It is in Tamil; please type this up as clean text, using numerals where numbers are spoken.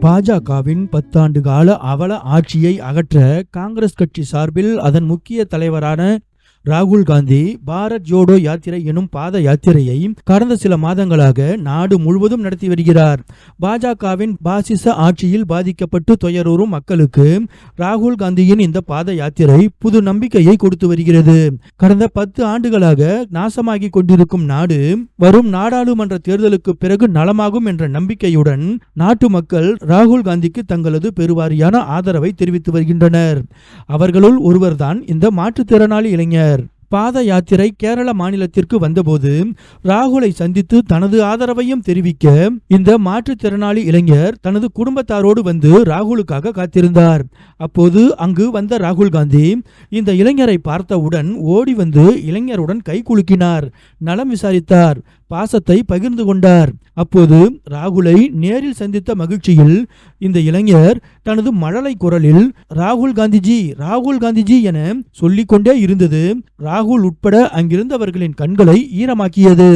பாஜகவின் 10 ஆண்டு கால அவல ஆட்சியை அகற்ற காங்கிரஸ் கட்சி சார்பில் அதன் முக்கிய தலைவரான ராகுல் காந்தி பாரத் ஜோடோ யாத்திரை எனும் பாத யாத்திரையை கடந்த சில மாதங்களாக நாடு முழுவதும் நடத்தி வருகிறார். பாஜகவின் பாசிச ஆட்சியில் பாதிக்கப்பட்டு துயரூறும் மக்களுக்கு ராகுல் காந்தியின் இந்த பாத யாத்திரை புது நம்பிக்கையை கொடுத்து வருகிறது. கடந்த 10 ஆண்டுகளாக நாசமாகி கொண்டிருக்கும் நாடு வரும் நாடாளுமன்ற தேர்தலுக்கு பிறகு நலமாகும் என்ற நம்பிக்கையுடன் நாட்டு மக்கள் ராகுல் காந்திக்கு தங்களது பெருவாரியான ஆதரவை தெரிவித்து வருகின்றனர். அவர்களுள் ஒருவர்தான் இந்த மாற்றுத்திறனாளி இளைஞர். பாத யாத்திரை கேரள மாநிலத்திற்கு வந்தபோது ராகுலை சந்தித்து தனது ஆதரவையும் தெரிவிக்க இந்த மாற்றுத்திறனாளி இளைஞர் தனது குடும்பத்தாரோடு வந்து ராகுலுக்காக காத்திருந்தார். அப்போது அங்கு வந்த ராகுல் காந்தி இந்த இளைஞரை பார்த்தவுடன் ஓடி வந்து இளைஞருடன் கை குலுக்கினார், நலம் விசாரித்தார், பாசத்தை பகிர்ந்து கொண்டார். அப்போது ராகுலை நேரில் சந்தித்த மகிழ்ச்சியில் இந்த இளைஞர் தனது மழலை குரலில் ராகுல் காந்திஜி என சொல்லிக்கொண்டே இருந்தது ராகுல் உட்பட அங்கிருந்தவர்களின் கண்களை ஈரமாக்கியது.